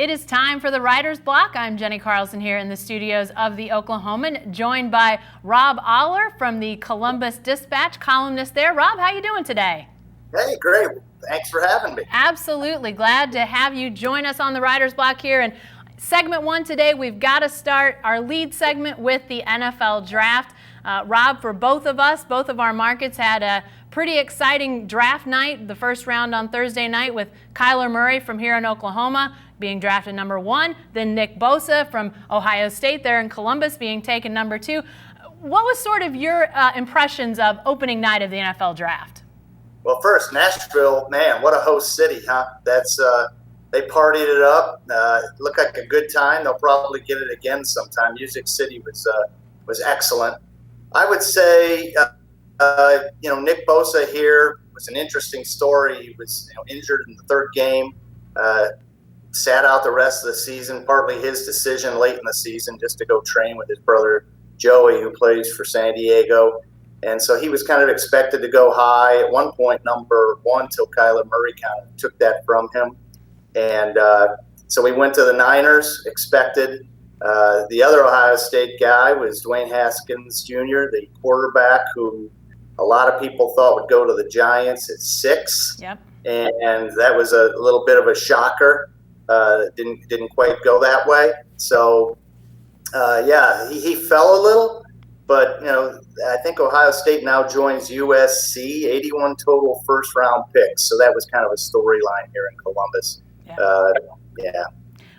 It is time for the Writer's Block. I'm Jenni Carlson here in the studios of the Oklahoman, joined by Rob Oller from the Columbus Dispatch, columnist there. Rob, how you doing today? Hey, great. Thanks for having me. Absolutely. Glad to have you join us on the Writer's Block here. And segment one today, we've got to start our lead segment with the NFL Draft. Rob, for both of us, both of our markets had a pretty exciting draft night, the first round on Thursday night with Kyler Murray from here in Oklahoma being drafted number 1, then Nick Bosa from Ohio State there in Columbus being taken number 2. What was sort of your impressions of opening night of the NFL Draft? Well, first, Nashville, man, what a host city, huh? They partied it up. Looked like a good time. They'll probably get it again sometime. Music City was excellent. I would say, Nick Bosa here was an interesting story. He was injured in the third game, sat out the rest of the season, partly his decision late in the season just to go train with his brother Joey, who plays for San Diego. And so he was kind of expected to go high at one point, number 1, till Kyler Murray kind of took that from him. And so we went to the Niners, expected. The other Ohio State guy was Dwayne Haskins Jr., the quarterback who a lot of people thought would go to the Giants at 6. Yep. And that was a little bit of a shocker. Didn't quite go that way. So, he fell a little. But, I think Ohio State now joins USC, 81 total first-round picks. So that was kind of a storyline here in Columbus. Yeah.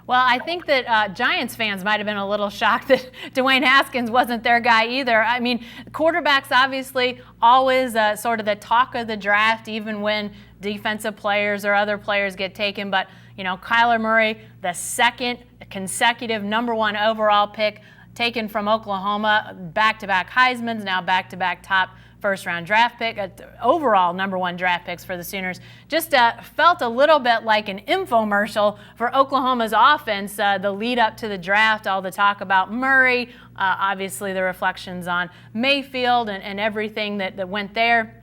Well, I think that Giants fans might have been a little shocked that Dwayne Haskins wasn't their guy either. I mean, quarterbacks obviously always sort of the talk of the draft, even when defensive players or other players get taken. But, Kyler Murray, the second consecutive number 1 overall pick, taken from Oklahoma, back-to-back Heismans, now back-to-back top first-round draft pick, overall number 1 draft picks for the Sooners. Just felt a little bit like an infomercial for Oklahoma's offense, the lead up to the draft, all the talk about Murray, obviously the reflections on Mayfield and everything that went there.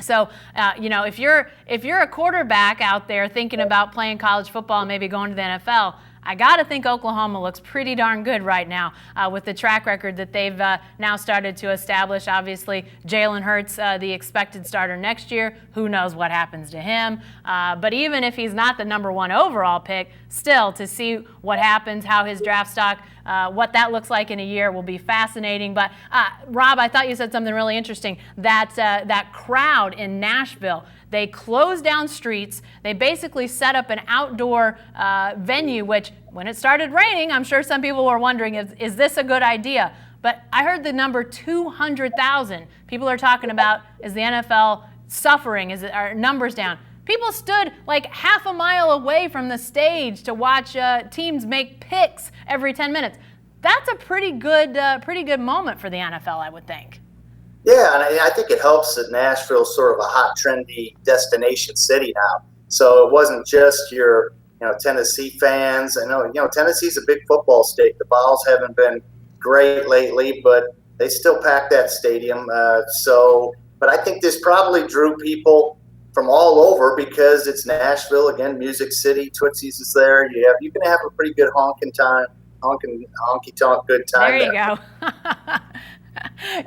So, if you're a quarterback out there thinking about playing college football and maybe going to the NFL, I got to think Oklahoma looks pretty darn good right now with the track record that they've now started to establish. Obviously, Jalen Hurts, the expected starter next year. Who knows what happens to him? But even if he's not the number 1 overall pick, still to see what happens, how his draft stock, what that looks like in a year will be fascinating. But Rob, I thought you said something really interesting, that crowd in Nashville. They closed down streets. They basically set up an outdoor venue, which when it started raining, I'm sure some people were wondering, is this a good idea? But I heard the number 200,000. People are talking about, is the NFL suffering? Are numbers down? People stood like half a mile away from the stage to watch teams make picks every 10 minutes. That's a pretty good moment for the NFL, I would think. Yeah, and I think it helps that Nashville's sort of a hot, trendy destination city now. So it wasn't just your, Tennessee fans. I know, Tennessee's a big football state. The Vols haven't been great lately, but they still pack that stadium. But I think this probably drew people from all over because it's Nashville, again, Music City. Tootsie's is there. You can have a pretty good honky tonk good time. There you go.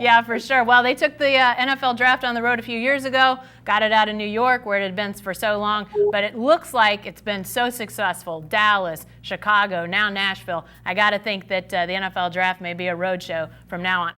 Yeah, for sure. Well, they took the NFL draft on the road a few years ago, got it out of New York where it had been for so long, but it looks like it's been so successful. Dallas, Chicago, now Nashville. I got to think that the NFL draft may be a roadshow from now on.